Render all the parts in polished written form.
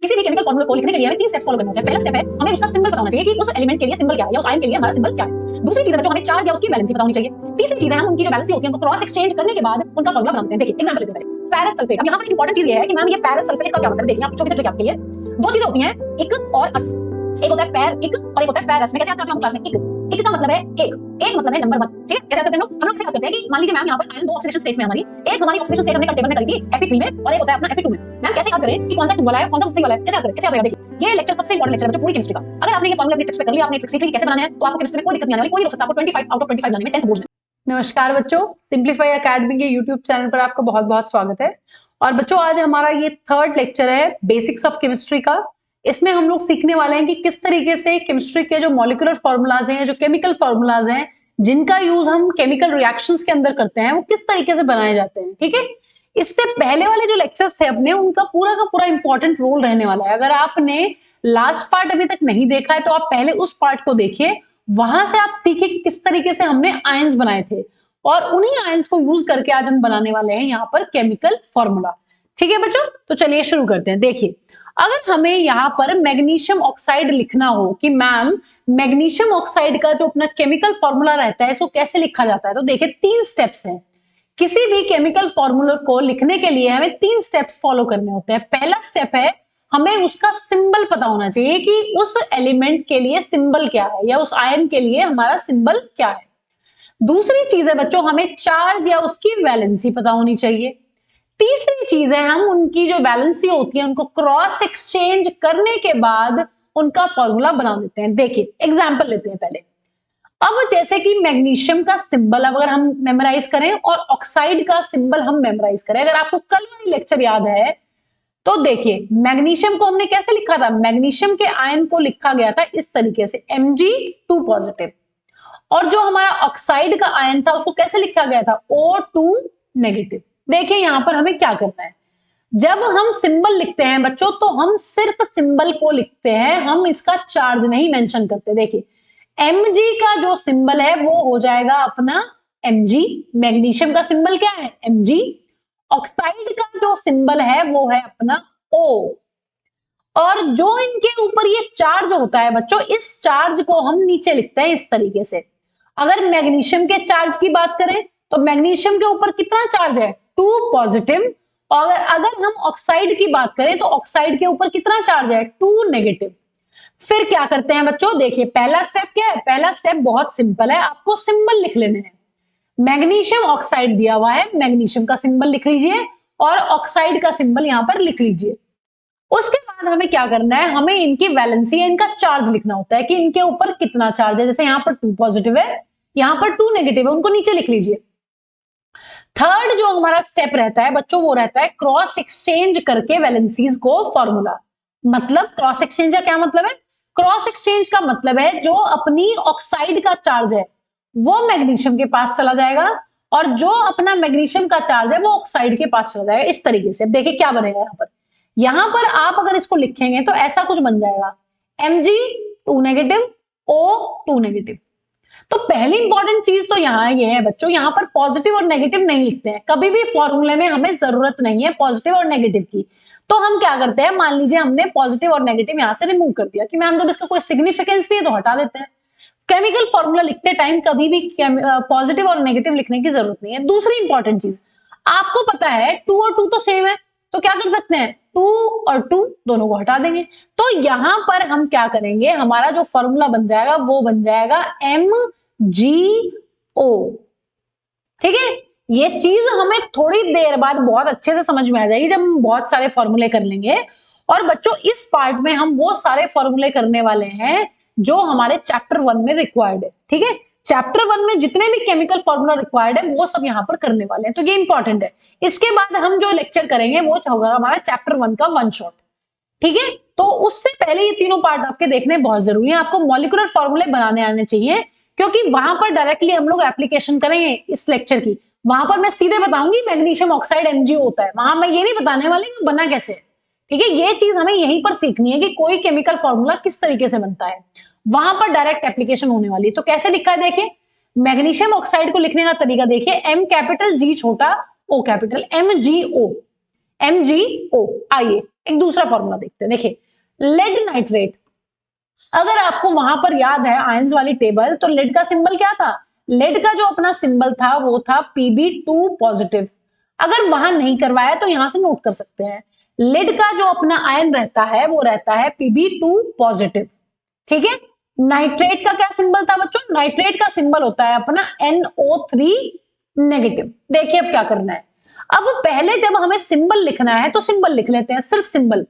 किसी भी chemical formula को लिखने के लिए हमें 3 स्टेप्स फॉलो करने होते हैं। पहला स्टेप है हमें उसका सिंबल पता होना चाहिए कि उस एलिमेंट के लिए सिंबल क्या है या उस आयन के लिए हमारा सिंबल क्या है। दूसरी चीज है जो हमें चार्ज या उसकी वैलेंसी पता होनी चाहिए। तीसरी चीज है हम उनकी जो वैलेंसी होती है उनको क्रॉस एक्सचेंज करने के बाद उनका फॉर्मूला बनाते हैं। देखिए एग्जांपल लेते हैं पहले फेरस सल्फेट। अब यहाँ पर इंपॉर्टेंट चीज ये है कि मैम ये फेरस सल्फेट का क्या मतलब है। देखिए आप छोटे से आपके लिए दो चीजें होती हैं, इक और अस। एक होता है फेर इक और एक होता है फेरस। मैं कैसे याद करते हैं क्लास में? इक का मतलब है एक मतलब है नंबर 1। ठीक है, कैसे याद करते हैं हम लोग से याद करते हैं कि मान लीजिए मैम यहाँ पर आयन दो ऑक्सीडेशन स्टेट्स में हमारी एक हमारी ऑक्सीडेशन स्टेट हमने टेबल में करी थी Fe3 में और एक होता है अपना Fe2 में। मैम कैसे याद करें कि कौन सा 2 वाला है कौन सा 3 वाला है? कैसे याद करें? कैसे याद करें? देखिए ये लेक्चर सबसे इंपॉर्टेंट लेक्चर है बच्चों पूरी केमिस्ट्री का। अगर आपने ये फॉर्मूला अपने टेक्स्ट पे कर लिया, आपने ट्रिक सीख ली कैसे बनाना है, तो आपको केमिस्ट्री में कोई दिक्कत नहीं आने वाली। कोई नहीं रोक सकता आपको 25 आउट ऑफ 25 लाने में 10th बोर्ड में। नमस्कार बच्चों, सिंप्लीफाई एकेडमी के यूट्यूब चैनल पर आपका बहुत बहुत स्वागत है। और बच्चों आज हमारा ये थर्ड लेक्चर है बेसिक्स ऑफ केमिस्ट्री का। इसमें हम लोग सीखने वाले हैं कि किस तरीके से केमिस्ट्री के जो मॉलिक्यूलर फॉर्मूलाज हैं, जो केमिकल फॉर्मूलाज हैं, जिनका यूज हम केमिकल रिएक्शंस के अंदर करते हैं, वो किस तरीके से बनाए जाते हैं। ठीक है, इससे पहले वाले जो लेक्चर्स थे अपने, उनका पूरा का पूरा इंपॉर्टेंट रोल रहने वाला है। अगर आपने लास्ट पार्ट अभी तक नहीं देखा है तो आप पहले उस पार्ट को देखिए, वहां से आप सीखे कि किस तरीके से हमने आयंस बनाए थे और उन्हीं आयंस को यूज करके आज हम बनाने वाले हैं यहाँ पर केमिकल फॉर्मूला। ठीक है बच्चों, तो चलिए शुरू करते हैं। देखिए अगर हमें यहाँ पर मैग्नीशियम ऑक्साइड लिखना हो कि मैम मैग्नीशियम ऑक्साइड का जो अपना केमिकल फॉर्मूला रहता है इसको कैसे लिखा जाता है, तो देखिए 3 स्टेप्स हैं। किसी भी केमिकल फॉर्मूला को लिखने के लिए हमें 3 स्टेप्स फॉलो करने होते हैं। पहला स्टेप है हमें उसका सिंबल पता होना चाहिए कि उस एलिमेंट के लिए सिंबल क्या है या उस आयन के लिए हमारा सिंबल क्या है। दूसरी चीज है बच्चों हमें चार्ज या उसकी वैलेंसी पता होनी चाहिए। तीसरी चीज है हम उनकी जो वैलेंसी होती है उनको क्रॉस एक्सचेंज करने के बाद उनका फॉर्मूला बना देते हैं। देखिए एग्जांपल लेते हैं पहले। अब जैसे कि मैग्नीशियम का सिंबल अगर हम मेमोराइज करें और ऑक्साइड का सिंबल हम मेमोराइज करें, अगर आपको कल वाली लेक्चर याद है तो देखिए मैग्नीशियम को हमने कैसे लिखा था। मैग्नीशियम के आयन को लिखा गया था इस तरीके से Mg2 पॉजिटिव, और जो हमारा ऑक्साइड का आयन था उसको कैसे लिखा गया था O2 नेगेटिव। देखिए यहां पर हमें क्या करना है, जब हम सिंबल लिखते हैं बच्चों तो हम सिर्फ सिंबल को लिखते हैं, हम इसका चार्ज नहीं मेंशन करते। देखिए Mg का जो सिंबल है वो हो जाएगा अपना Mg, मैग्नीशियम का सिंबल क्या है Mg, ऑक्साइड का जो सिंबल है वो है अपना O, और जो इनके ऊपर ये चार्ज होता है बच्चों, इस चार्ज को हम नीचे लिखते हैं इस तरीके से। अगर मैग्नीशियम के चार्ज की बात करें तो मैग्नीशियम के ऊपर कितना चार्ज है 2 पॉजिटिव, और अगर हम ऑक्साइड की बात करें तो ऑक्साइड के ऊपर कितना चार्ज है 2 नेगेटिव। फिर क्या करते हैं बच्चों, देखिए पहला स्टेप क्या है, पहला स्टेप बहुत सिंपल है, आपको सिंबल लिख लेने हैं। मैग्नीशियम ऑक्साइड दिया हुआ है, मैग्नीशियम का सिंबल लिख लीजिए और ऑक्साइड का सिंबल यहां पर लिख लीजिए। उसके बाद हमें क्या करना है, हमें इनकी वैलेंसी या इनका चार्ज लिखना होता है कि इनके ऊपर कितना चार्ज है। जैसे यहां पर 2 पॉजिटिव है, यहां पर 2 नेगेटिव है, उनको नीचे लिख लीजिए। थर्ड जो हमारा स्टेप रहता है बच्चों वो रहता है क्रॉस एक्सचेंज करके वैलेंसीज को फॉर्मूला। मतलब क्रॉस एक्सचेंज का क्या मतलब है, क्रॉस एक्सचेंज का मतलब है जो अपनी ऑक्साइड का चार्ज है वो मैग्नीशियम के पास चला जाएगा और जो अपना मैग्नीशियम का चार्ज है वो ऑक्साइड के पास चला जाएगा इस तरीके से। अब देखिए क्या बनेगा यहां पर आप अगर इसको लिखेंगे तो ऐसा कुछ बन जाएगा Mg2 नेगेटिव O2 नेगेटिव। तो पहली इंपॉर्टेंट चीज तो यहाँ ये है बच्चों, यहाँ पर पॉजिटिव और नेगेटिव नहीं लिखते हैं कभी भी, फॉर्मूले में हमें जरूरत नहीं है पॉजिटिव और नेगेटिव की। तो हम क्या करते हैं, मान लीजिए हमने पॉजिटिव और नेगेटिव यहां से रिमूव कर दिया कि मैम जब इसका कोई सिग्निफिकेंस नहीं है तो हटा देते हैं। केमिकल फॉर्मूला लिखते टाइम कभी भी पॉजिटिव और नेगेटिव लिखने की जरूरत नहीं है। दूसरी इंपॉर्टेंट चीज, आपको पता है 2 और 2 तो सेम है, तो क्या कर सकते हैं 2 और 2 दोनों को हटा देंगे। तो यहां पर हम क्या करेंगे, हमारा जो फॉर्मूला बन जाएगा वो बन जाएगा MgO। ठीक है, ये चीज हमें थोड़ी देर बाद बहुत अच्छे से समझ में आ जाएगी जब हम बहुत सारे फॉर्मूले कर लेंगे। और बच्चों इस पार्ट में हम वो सारे फॉर्मूले करने वाले हैं जो हमारे चैप्टर 1 में रिक्वायर्ड है। ठीक है, चैप्टर 1 में जितने भी केमिकल फॉर्मूला रिक्वायर्ड है वो सब यहां पर करने वाले हैं, तो ये इंपॉर्टेंट है। इसके बाद हम जो लेक्चर करेंगे वो होगा हमारा चैप्टर 1 का 1 शॉट। ठीक है, तो उससे पहले ये तीनों पार्ट आपके देखने बहुत जरूरी है। आपको मॉलिक्यूलर फॉर्मूले बनाने आने चाहिए क्योंकि वहां पर डायरेक्टली हम लोग एप्लीकेशन करेंगे इस लेक्चर की। वहां पर मैं सीधे बताऊंगी मैग्नीशियम ऑक्साइड Mg होता है, वहां मैं ये नहीं बताने वाली कि बना कैसे। ठीक है, ये चीज हमें यहीं पर सीखनी है कि कोई केमिकल फॉर्मूला किस तरीके से बनता है, वहां पर डायरेक्ट एप्लीकेशन होने वाली है। तो कैसे लिखा है देखिए, मैग्नीशियम ऑक्साइड को लिखने का तरीका देखिए, M कैपिटल G छोटा O कैपिटल MgO। आइए एक दूसरा फॉर्मूला देखते हैं। देखिए लेड नाइट्रेट, अगर आपको वहां पर याद है आयंस वाली टेबल, तो लेड का सिंबल क्या था? लेड का जो अपना सिंबल था वो था Pb2 पॉजिटिव। अगर वहां नहीं करवाया तो यहां से नोट कर सकते हैं, लेड का जो अपना आयन रहता है वो रहता है Pb2 पॉजिटिव। ठीक है, नाइट्रेट का क्या सिंबल था बच्चों? नाइट्रेट का सिंबल होता है अपना NO3 नेगेटिव। देखिए अब क्या करना है, अब पहले जब हमें सिंबल लिखना है तो सिंबल लिख लेते हैं, सिर्फ सिंबल,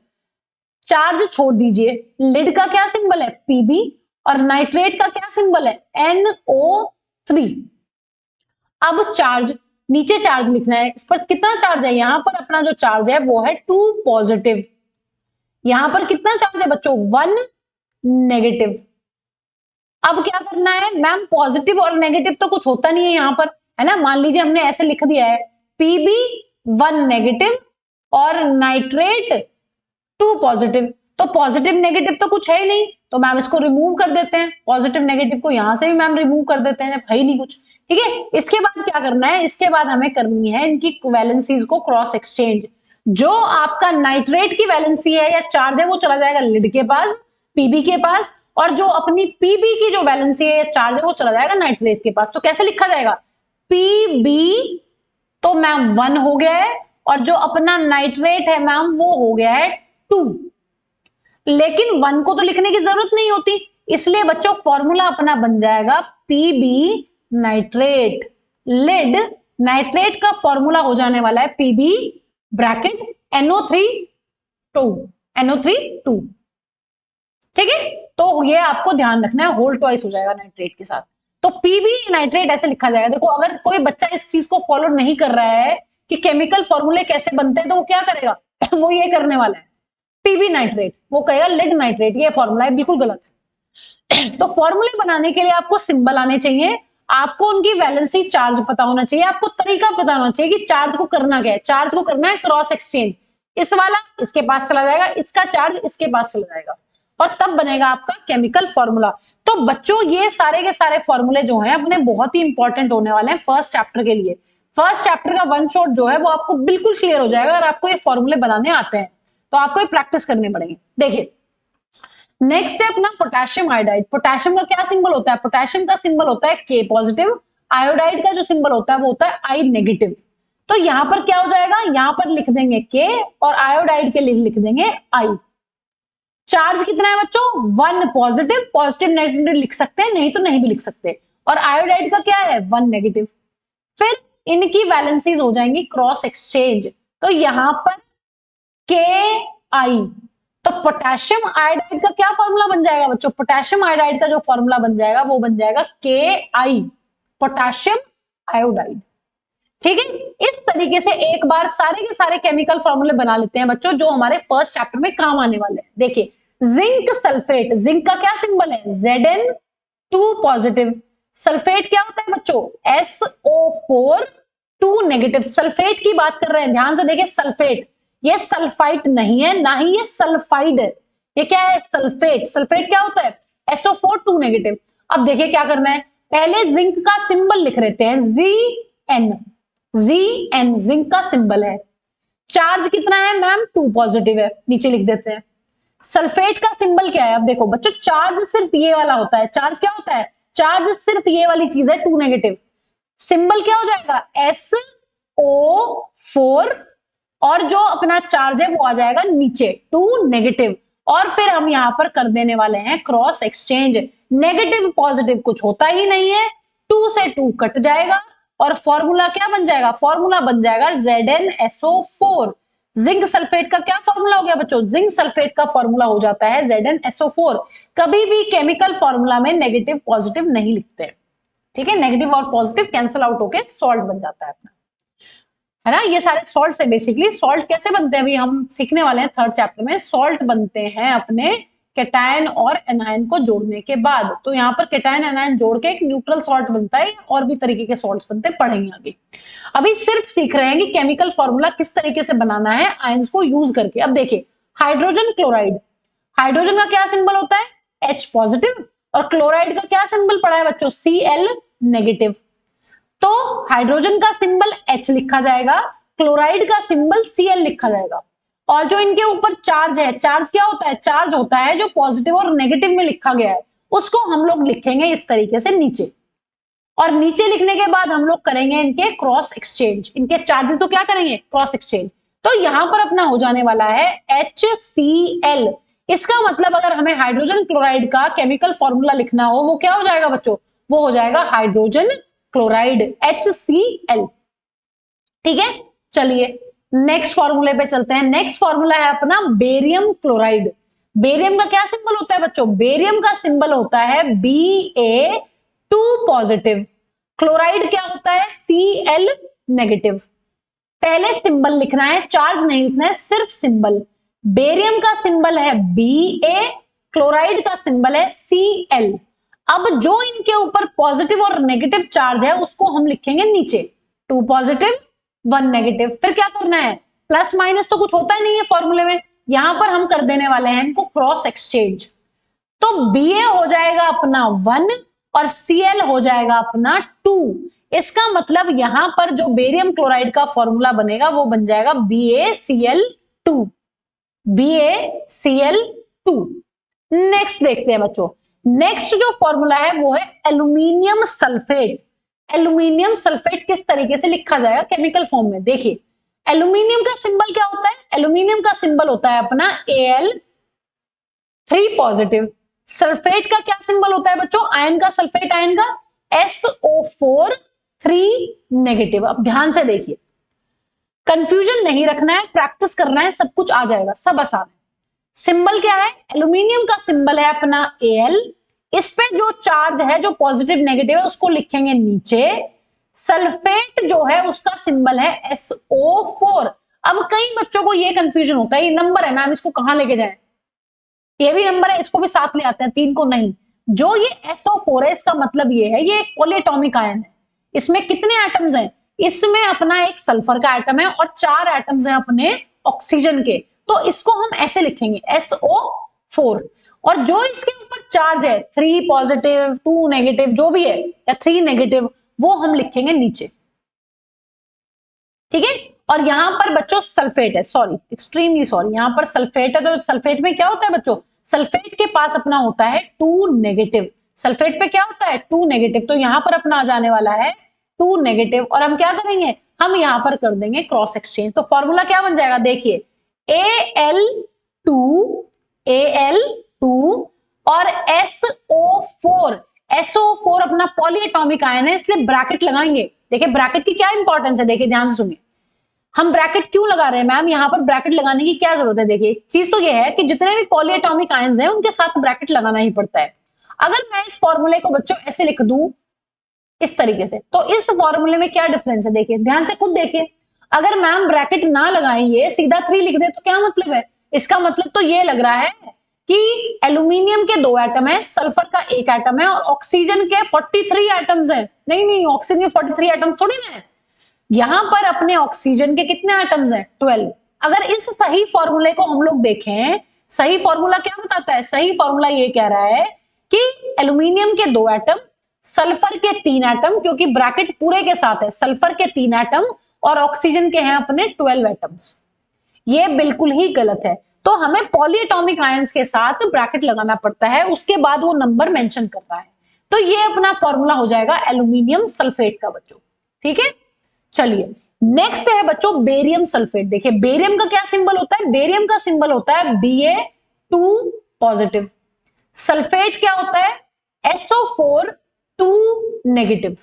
चार्ज छोड़ दीजिए। लिड का क्या सिंबल है? Pb, और नाइट्रेट का क्या सिंबल है? NO3। अब चार्ज, नीचे चार्ज लिखना है, इस पर कितना चार्ज है? यहां पर अपना जो चार्ज है वो है 2 पॉजिटिव। यहां पर कितना चार्ज है बच्चों? 1 नेगेटिव। अब क्या करना है मैम? पॉजिटिव और नेगेटिव तो कुछ होता नहीं है यहां पर, है ना। मान लीजिए हमने ऐसे लिख दिया है Pb1 नेगेटिव और नाइट्रेट 2 पॉजिटिव, तो पॉजिटिव नेगेटिव तो कुछ है ही नहीं, तो मैम इसको रिमूव कर देते हैं। पॉजिटिव नेगेटिव को यहां से भी मैम रिमूव कर देते हैं, जब है ही नहीं कुछ। ठीक है, इसके बाद क्या करना है? इसके बाद हमें करनी है इनकी वैलेंसीज को क्रॉस एक्सचेंज। जो आपका नाइट्रेट की वैलेंसी है या चार्ज है वो चला जाएगा लिड के पास, पीबी के पास, और जो अपनी पीबी की जो वैलेंसी है या चार्ज है वो चला जाएगा नाइट्रेट के पास। तो कैसे लिखा जाएगा? पीबी तो मैम 1 हो गया है, और जो अपना नाइट्रेट है मैम वो हो गया है 2। लेकिन 1 को तो लिखने की जरूरत नहीं होती, इसलिए बच्चों फॉर्मूला अपना बन जाएगा पीबी नाइट्रेट। लेड नाइट्रेट का फॉर्मूला हो जाने वाला है पीबी ब्रैकेट NO3 2। ठीक है, तो ये आपको ध्यान रखना है, होल ट्वाइस हो जाएगा नाइट्रेट के साथ। तो पीबी नाइट्रेट ऐसे लिखा जाएगा। देखो अगर कोई बच्चा इस चीज को फॉलो नहीं कर रहा है कि केमिकल फॉर्मूले कैसे बनते हैं, तो वो क्या करेगा? वो ये करने वाला है पीबी नाइट्रेट, वो कहेगा लेड नाइट्रेट। ये फॉर्मूला है, बिल्कुल गलत है। तो फॉर्मूले बनाने के लिए आपको सिंबल आने चाहिए, आपको उनकी वैलेंसी चार्ज पता होना चाहिए, आपको तरीका पता होना चाहिए कि चार्ज को करना क्या है। चार्ज को करना है क्रॉस एक्सचेंज, इस वाला इसके पास चला जाएगा, इसका चार्ज इसके पास चला जाएगा, और तब बनेगा आपका केमिकल फॉर्मूला। तो बच्चों ये सारे के सारे फॉर्मूले जो हैं अपने बहुत ही इंपॉर्टेंट होने वाले हैं फर्स्ट चैप्टर के लिए। फर्स्ट चैप्टर का वन शॉट जो है वो आपको बिल्कुल क्लियर हो जाएगा अगर आपको ये फॉर्मूले बनाने आते हैं, तो आपको ये प्रैक्टिस करने पड़ेंगे। देखिए नेक्स्ट है अपना पोटेशियम आयोडाइड। पोटेशियम का क्या सिंबल होता है? पोटेशियम का सिंबल होता है K पॉजिटिव। आयोडाइड का जो सिंबल होता है वो होता है I नेगेटिव। तो यहां पर क्या हो जाएगा? यहां पर लिख देंगे K और आयोडाइड के लिए लिख देंगे I। चार्ज कितना है बच्चों? 1 पॉजिटिव, पॉजिटिव नेगेटिव लिख सकते हैं, नहीं तो नहीं भी लिख सकते। और आयोडाइड का क्या है? 1 नेगेटिव। फिर इनकी वैलेंसीज हो जाएंगी क्रॉस एक्सचेंज, तो यहां पर KI। तो पोटेशियम आयोडाइड का क्या फॉर्मूला बन जाएगा बच्चों? पोटेशियम आयोडाइड का जो फॉर्मूला बन जाएगा वो बन जाएगा KI, पोटेशियम आयोडाइड। ठीक है, इस तरीके से एक बार सारे के सारे केमिकल फॉर्मूले बना लेते हैं बच्चों, जो हमारे फर्स्ट चैप्टर में काम आने वाले हैं। देखिए जिंक सल्फेट, जिंक का क्या सिंबल है? Zn2 positive. सल्फेट क्या होता है बच्चों? SO4 2 negative. सल्फेट की बात कर रहे हैं, ध्यान से देखिए, सल्फेट, ये सल्फाइट नहीं है, ना ही ये सल्फाइड है, ये क्या है? सल्फेट। सल्फेट क्या होता है? SO4 2 negative. अब देखिए क्या करना है, पहले जिंक का सिंबल लिख लेते हैं, Zn, जिंक का सिंबल है। चार्ज कितना है मैम? 2 पॉजिटिव है, नीचे लिख देते हैं। सल्फेट का सिंबल क्या है? अब देखो बच्चों, चार्ज सिर्फ ये वाला होता है। चार्ज क्या होता है? चार्ज सिर्फ ये वाली चीज है, 2 नेगेटिव। सिंबल क्या हो जाएगा? SO4, और जो अपना चार्ज है वो आ जाएगा नीचे 2 नेगेटिव। और फिर हम यहां पर कर देने वाले हैं क्रॉस एक्सचेंज। नेगेटिव पॉजिटिव कुछ होता ही नहीं है, 2 से 2 कट जाएगा, और फॉर्मूला क्या बन जाएगा? फॉर्मूला बन जाएगा ZnSO4। जिंक सल्फेट का क्या फॉर्मूला हो गया बच्चों? जिंक सल्फेट का फॉर्मूला हो जाता है ZnSO4। कभी भी केमिकल फॉर्मूला में नेगेटिव पॉजिटिव नहीं लिखते, ठीक है, नेगेटिव और पॉजिटिव कैंसिल आउट होके सॉल्ट बन जाता है अपना, है ना। ये सारे सॉल्ट है बेसिकली। सॉल्ट कैसे बनते हैं अभी हम सीखने वाले हैं थर्ड चैप्टर में। सॉल्ट बनते हैं अपने कैटायन और एनायन को जोड़ने के बाद। तो यहाँ पर कैटायन एनायन जोड़ के एक न्यूट्रल सॉल्ट बनता है, और भी तरीके के सॉल्ट्स बनते हैं, पढ़ेंगे आगे। अभी सिर्फ सीख रहे हैं कि केमिकल फॉर्मूला किस तरीके से बनाना है आयंस को यूज करके। अब देखिए हाइड्रोजन क्लोराइड, हाइड्रोजन का क्या सिंबल होता है? H पॉजिटिव, और क्लोराइड का क्या सिंबल पड़ा है बच्चों? Cl negative. तो हाइड्रोजन का सिंबल H लिखा जाएगा, क्लोराइड का सिंबल Cl लिखा जाएगा। और जो इनके ऊपर चार्ज है, चार्ज क्या होता है, चार्ज होता है जो पॉजिटिव और नेगेटिव में लिखा गया है, उसको हम लोग लिखेंगे इस तरीके से नीचे, और नीचे लिखने के बाद हम लोग करेंगे इनके क्रॉस एक्सचेंज, इनके चार्जेस तो क्या करेंगे, क्रॉस एक्सचेंज। तो यहां पर अपना हो जाने वाला है HCl। इसका मतलब अगर हमें हाइड्रोजन क्लोराइड का केमिकल फॉर्मूला लिखना हो, वो क्या हो जाएगा बच्चों, वो हो जाएगा हाइड्रोजन क्लोराइड HCl। ठीक है, चलिए नेक्स्ट फॉर्मूले पे चलते हैं। नेक्स्ट फॉर्मूला है अपना बेरियम क्लोराइड। बेरियम का क्या सिंबल होता है बच्चों, बेरियम का सिंबल होता है Ba2 पॉजिटिव। क्लोराइड क्या होता है, Cl नेगेटिव। पहले सिंबल लिखना है, चार्ज नहीं लिखना है, सिर्फ सिंबल। बेरियम का सिंबल है Ba, क्लोराइड का सिंबल है Cl। अब जो इनके ऊपर पॉजिटिव और नेगेटिव चार्ज है उसको हम लिखेंगे नीचे, 2 पॉजिटिव 1 नेगेटिव। फिर क्या करना है, प्लस माइनस तो कुछ होता ही नहीं है फॉर्मूले में, यहां पर हम कर देने वाले हैं इनको क्रॉस एक्सचेंज। तो Ba हो जाएगा अपना 1 और Cl हो जाएगा अपना 2। इसका मतलब यहां पर जो बेरियम क्लोराइड का फॉर्मूला बनेगा वो बन जाएगा BaCl2, BaCl2। नेक्स्ट देखते हैं बच्चों, नेक्स्ट जो फॉर्मूला है वो है एल्यूमिनियम सल्फेट। एल्यूमिनियम सल्फेट किस तरीके से लिखा जाएगा केमिकल फॉर्म में, देखिए एल्यूमिनियम का सिंबल क्या होता है, एल्यूमिनियम का सिंबल होता है अपना Al3 पॉजिटिव। सल्फेट का क्या सिंबल होता है बच्चों, आयन का, सल्फेट आयन का SO4 3 नेगेटिव। अब ध्यान से देखिए, कंफ्यूजन नहीं रखना है, प्रैक्टिस करना है, सब कुछ आ जाएगा, सब आसान है। सिंबल क्या है, एल्यूमिनियम का सिंबल है अपना Al। इस पे जो चार्ज है, जो पॉजिटिव नेगेटिव है, उसको लिखेंगे नीचे। सल्फेट जो है उसका सिंबल है SO4। अब कई बच्चों को ये कंफ्यूजन होता है, ये नंबर है मैम, इसको कहां लेके जाएं, ये भी नंबर है, इसको भी साथ ले आते हैं, 3 को नहीं। जो ये SO4 है, इसका मतलब ये है, ये एक पॉलीएटॉमिक आयन है। इसमें कितने एटम्स हैं, इसमें अपना एक सल्फर का एटम है और 4 एटम्स हैं अपने ऑक्सीजन के। तो इसको हम ऐसे लिखेंगे SO4। और जो इसके ऊपर चार्ज है, 3 पॉजिटिव 2 नेगेटिव जो भी है, या 3 नेगेटिव, वो हम लिखेंगे नीचे। ठीक है, और यहां पर बच्चों सल्फेट है, सॉरी एक्सट्रीमली सॉरी, यहां पर सल्फेट है। तो सल्फेट में क्या होता है बच्चों, सल्फेट के पास अपना होता है 2 नेगेटिव। सल्फेट पे क्या होता है 2 नेगेटिव, तो यहां पर अपना आ जाने वाला है 2 नेगेटिव। और हम क्या करेंगे, हम यहां पर कर देंगे क्रॉस एक्सचेंज। तो फॉर्मूला क्या बन जाएगा, देखिए Al2 और SO4। SO4 अपना पॉलीएटॉमिक आयन है, इसलिए ब्रैकेट लगाएंगे। देखिए ब्रैकेट की क्या इंपॉर्टेंस है, देखिए ध्यान से सुनिए। हम ब्रैकेट क्यों लगा रहे हैं मैम, यहां पर ब्रैकेट लगाने की क्या जरूरत है, देखिए चीज तो ये है कि जितने भी पॉलीएटॉमिक आयन्स हैं उनके साथ ब्रैकेट लगाना ही पड़ता है। अगर मैं इस फॉर्मूले को बच्चों ऐसे लिख दूं इस तरीके से, तो इस फॉर्मूले में क्या डिफरेंस है, देखिए ध्यान से खुद देखिए। अगर मैम ब्रैकेट ना लगाएंगे, सीधा 3 लिख दे, तो क्या मतलब है, इसका मतलब तो ये लग रहा है कि एल्यूमिनियम के 2 एटम है, सल्फर का 1 एटम है और ऑक्सीजन के 43 एटम्स है। नहीं नहीं, ऑक्सीजन के 43 एटम थोड़ी ना है, यहां पर अपने ऑक्सीजन के कितने एटम्स हैं, 12। अगर इस सही फॉर्मूले को हम लोग देखें, सही फॉर्मूला क्या बताता है, सही फॉर्मूला ये कह रहा है कि एल्यूमिनियम के 2 एटम, सल्फर के 3 एटम, क्योंकि ब्रैकेट पूरे के साथ है, सल्फर के 3 एटम और ऑक्सीजन के हैं अपने 12 एटम्स। ये बिल्कुल ही गलत है। तो हमें पॉलीएटॉमिक आयंस के साथ ब्रैकेट लगाना पड़ता है, उसके बाद वो नंबर मेंशन कर रहा है। तो ये अपना फॉर्मूला हो जाएगा एल्यूमिनियम सल्फेट का बच्चों। ठीक है, चलिए नेक्स्ट है बच्चों बेरियम सल्फेट। देखिए बेरियम का क्या सिंबल होता है, बेरियम का सिंबल होता है Ba2 पॉजिटिव। सल्फेट क्या होता है, SO4 2 नेगेटिव।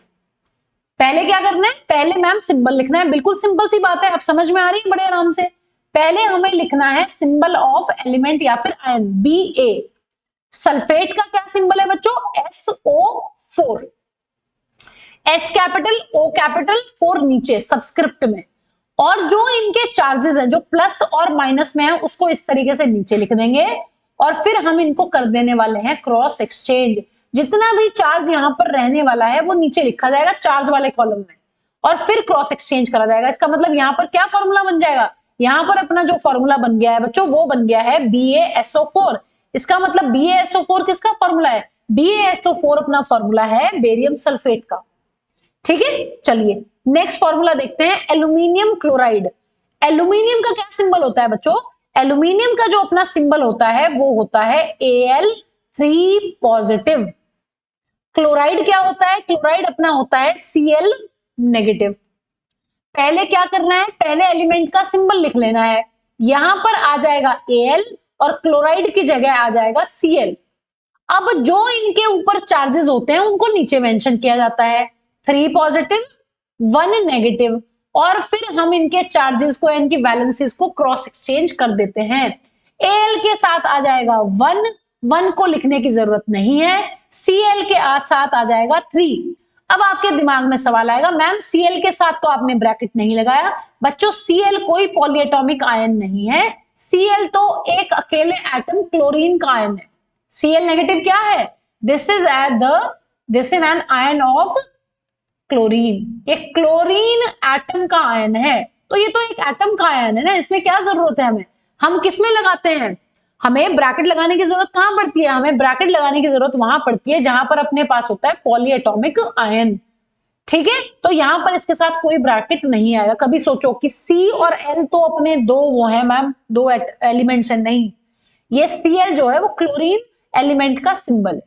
पहले क्या करना है, पहले मैम सिंबल लिखना है, बिल्कुल सिंपल सी बात है, अब समझ में आ रही है बड़े आराम से। पहले हमें लिखना है सिंबल ऑफ एलिमेंट या फिर आयन Ba। सल्फेट का क्या सिंबल है बच्चों, SO4। S capital O capital 4 नीचे सबस्क्रिप्ट में, और जो इनके चार्जेस हैं जो प्लस और माइनस में है उसको इस तरीके से नीचे लिख देंगे। और फिर हम इनको कर देने वाले हैं क्रॉस एक्सचेंज। जितना भी चार्ज यहां पर रहने वाला है वो नीचे लिखा जाएगा चार्ज वाले कॉलम में, और फिर क्रॉस एक्सचेंज करा जाएगा। इसका मतलब यहां पर क्या फॉर्मूला बन जाएगा, यहां पर अपना जो फॉर्मूला बन गया है बच्चों वो बन गया है BaSO4। इसका मतलब BaSO4 किसका फॉर्मूला है, BaSO4 अपना फॉर्मूला है बेरियम सल्फेट का। ठीक है, चलिए नेक्स्ट फॉर्मूला देखते हैं एल्यूमिनियम क्लोराइड। एल्यूमिनियम का क्या सिंबल होता है बच्चों, एल्यूमिनियम का जो अपना सिंबल होता है वो होता है Al3 पॉजिटिव। क्लोराइड क्या होता है? क्लोराइड अपना होता है Cl नेगेटिव। पहले क्या करना है? पहले एलिमेंट का सिंबल लिख लेना है। यहां पर आ जाएगा Al और क्लोराइड की जगह आ जाएगा Cl। अब जो इनके ऊपर चार्जेस होते हैं उनको नीचे मेंशन किया जाता है, 3 पॉजिटिव 1 नेगेटिव, और फिर हम इनके चार्जेस को, इनकी वैलेंसीज को क्रॉस एक्सचेंज कर देते हैं। Al के साथ आ जाएगा 1, 1 को लिखने की जरूरत नहीं है। Cl के साथ आ जाएगा 3। अब आपके दिमाग में सवाल आएगा, मैम Cl के साथ तो आपने ब्रैकेट नहीं लगाया। बच्चों Cl कोई पॉलीएटॉमिक आयन नहीं है, Cl तो एक अकेले एटम क्लोरीन का आयन है। Cl नेगेटिव क्या है? This is an ion of chlorine. ये क्लोरीन एटम का आयन है, तो ये तो एक एटम का आयन है ना, इसमें क्या जरूरत है हमें? हम किसमें लगाते हैं? हमें ब्रैकेट लगाने की जरूरत कहां पड़ती है? हमें ब्रैकेट लगाने की जरूरत वहां पड़ती है जहां पर अपने पास होता है पॉलीएटॉमिक आयन। ठीक है, तो यहां पर इसके साथ कोई ब्रैकेट नहीं आएगा। कभी सोचो कि C और L तो अपने दो वो है मैम, दो एलिमेंट्स है, नहीं, ये Cl जो है वो क्लोरीन एलिमेंट का सिंबल है।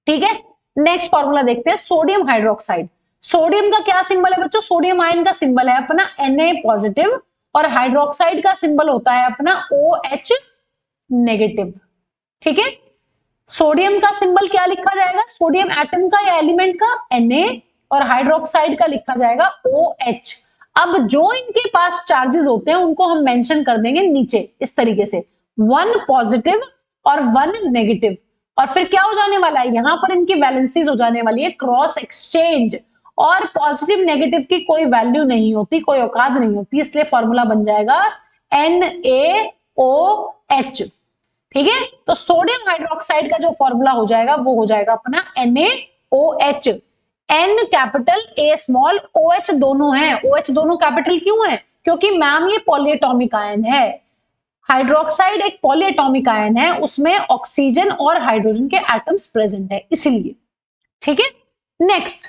ठीक है, नेक्स्ट फॉर्मूला देखते हैं, सोडियम हाइड्रोक्साइड। सोडियम का क्या सिंबल है बच्चों? सोडियम आयन का सिंबल है अपना Na पॉजिटिव, और हाइड्रोक्साइड का सिंबल होता है अपना OH नेगेटिव। ठीक है, सोडियम का सिंबल क्या लिखा जाएगा? सोडियम एटम का या एलिमेंट का Na, और हाइड्रोक्साइड का लिखा जाएगा OH। अब जो इनके पास चार्जेस होते हैं उनको हम मेंशन कर देंगे नीचे इस तरीके से, 1 पॉजिटिव और 1 नेगेटिव, और फिर क्या हो जाने वाला है? यहां पर इनकी वैलेंसीज हो जाने वाली है क्रॉस एक्सचेंज, और पॉजिटिव नेगेटिव की कोई वैल्यू नहीं होती, कोई औकात नहीं होती, इसलिए फॉर्मूला बन जाएगा NaOH। ठीक है, तो सोडियम हाइड्रोक्साइड का जो फॉर्मूला हो जाएगा वो हो जाएगा अपना NaOH। N capital A small, OH दोनों हैं। OH दोनों कैपिटल क्यों है? क्योंकि मैम ये पॉलीएटॉमिक आयन है। हाइड्रोक्साइड एक पॉलीएटॉमिक आयन है, उसमें ऑक्सीजन और हाइड्रोजन के एटम्स प्रेजेंट है, इसलिए। ठीक है, next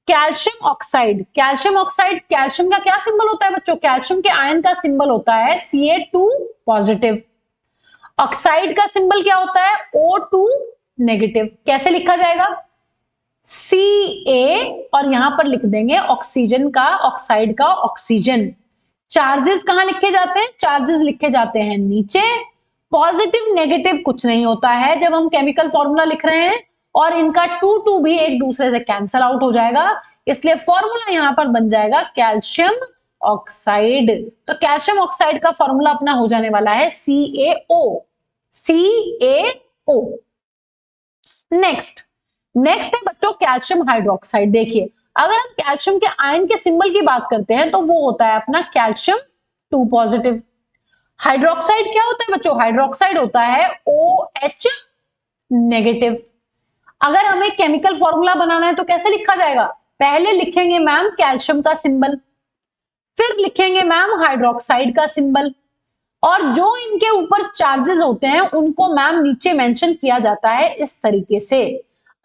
calcium oxide. Calcium oxide, calcium का क्या सिंबल होता है बच्चों? कैल्शियम के आयन का सिंबल होता है Ca2 पॉजिटिव। ऑक्साइड का सिंबल क्या होता है? O2 negative. कैसे लिखा जाएगा? Ca, और यहां पर लिख देंगे ऑक्सीजन का, ऑक्साइड का ऑक्सीजन। चार्जेस कहां लिखे जाते हैं? चार्जेस लिखे जाते हैं नीचे। पॉजिटिव नेगेटिव कुछ नहीं होता है जब हम केमिकल फॉर्मूला लिख रहे हैं, और इनका 2 भी एक दूसरे से कैंसल आउट हो जाएगा, इसलिए फॉर्मूला यहां पर बन जाएगा कैल्शियम ऑक्साइड। तो कैल्शियम ऑक्साइड का फॉर्मूला अपना हो जाने वाला है CaO। नेक्स्ट है बच्चों कैल्शियम हाइड्रोक्साइड। देखिए, अगर हम कैल्शियम के आयन के सिंबल की बात करते हैं तो वो होता है अपना कैल्शियम 2 पॉजिटिव। हाइड्रोक्साइड क्या होता है बच्चों? हाइड्रोक्साइड होता है OH नेगेटिव। अगर हमें केमिकल फॉर्मूला बनाना है तो कैसे लिखा जाएगा? पहले लिखेंगे मैम कैल्शियम का सिंबल, फिर लिखेंगे मैम हाइड्रोक्साइड का सिंबल, और जो इनके ऊपर चार्जेस होते हैं उनको मैम नीचे मेंशन किया जाता है इस तरीके से।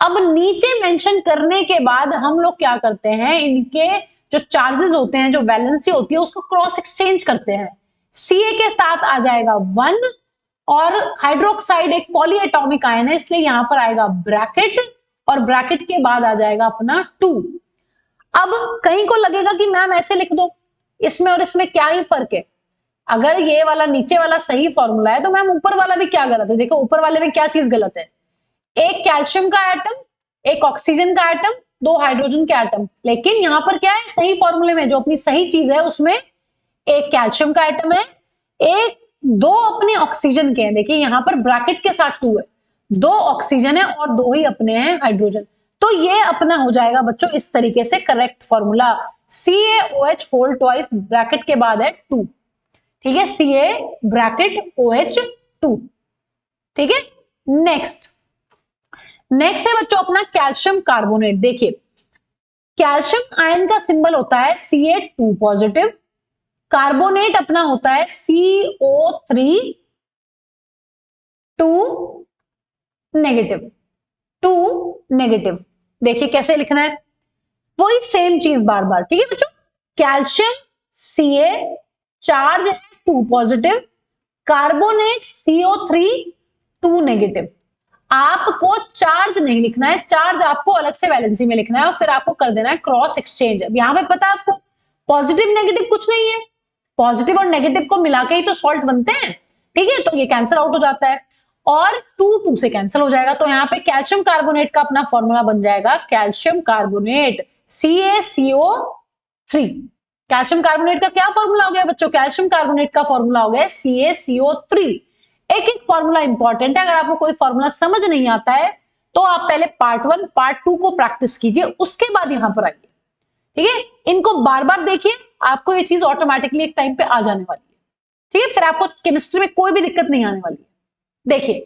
अब नीचे मेंशन करने के बाद हम लोग क्या करते हैं, इनके जो चार्जेस होते हैं, जो वैलेंसी होती है, उसको क्रॉस एक्सचेंज करते हैं। Ca के साथ आ जाएगा 1, और हाइड्रोक्साइड एक पॉलीएटॉमिक आयन है, इसलिए यहां पर आएगा ब्रैकेट, और ब्रैकेट के बाद आ जाएगा अपना 2। अब कहीं को लगेगा कि मैम ऐसे लिख दो, इसमें और इसमें क्या ही फर्क है? अगर ये वाला नीचे वाला सही फॉर्मूला है तो मैम ऊपर वाला भी क्या गलत है? देखो ऊपर वाले में क्या चीज गलत है? एक कैल्शियम का एटम, एक ऑक्सीजन का एटम, 2 हाइड्रोजन के एटम, लेकिन यहां पर क्या है? सही फॉर्मूले में जो अपनी सही चीज है उसमें एक कैल्शियम का एटम है, एक 2 अपने ऑक्सीजन के हैं। देखिए यहां पर ब्रैकेट के साथ 2 है, 2 ऑक्सीजन है और 2 ही अपने हैं हाइड्रोजन। तो ये अपना हो जाएगा बच्चों इस तरीके से correct formula, CaOH whole twice, bracket के बाद है 2। ठीक है, Ca ब्रैकेट OH 2। ठीक है, नेक्स्ट है बच्चों अपना कैल्शियम कार्बोनेट। देखिए कैल्शियम आयन का सिंबल होता है Ca2 पॉजिटिव, कार्बोनेट अपना होता है CO3 2 नेगेटिव। देखिए कैसे लिखना है, वही सेम चीज बार बार। ठीक है बच्चों, कैल्शियम Ca चार्ज है 2 पॉजिटिव, कार्बोनेट CO3 2 नेगेटिव। आपको चार्ज नहीं लिखना है, चार्ज आपको अलग से वैलेंसी में लिखना है और फिर आपको कर देना है क्रॉस एक्सचेंज। अब यहां पे पता है आपको पॉजिटिव नेगेटिव कुछ नहीं है, पॉजिटिव और नेगेटिव को मिला के ही तो सॉल्ट बनते हैं, ठीक है। तो ये कैंसिल आउट हो जाता है और 2 से कैंसिल हो जाएगा। तो यहाँ पे कैल्शियम कार्बोनेट का अपना फॉर्मूला बन जाएगा calcium carbonate CaCO3। Calcium carbonate का क्या फॉर्मूला हो गया बच्चों? कैल्शियम कार्बोनेट का फॉर्मूला हो गया CaCO3। एक एक फॉर्मूला इंपॉर्टेंट है, अगर आपको कोई फॉर्मूला समझ नहीं आता है तो आप पहले पार्ट 1 पार्ट 2 को प्रैक्टिस कीजिए, उसके बाद यहां पर आइए, ठीक है। इनको बार बार देखिए, आपको ये चीज ऑटोमेटिकली एक टाइम पे आ जाने वाली है, ठीक है। फिर आपको केमिस्ट्री में कोई भी दिक्कत नहीं आने वाली है। देखिए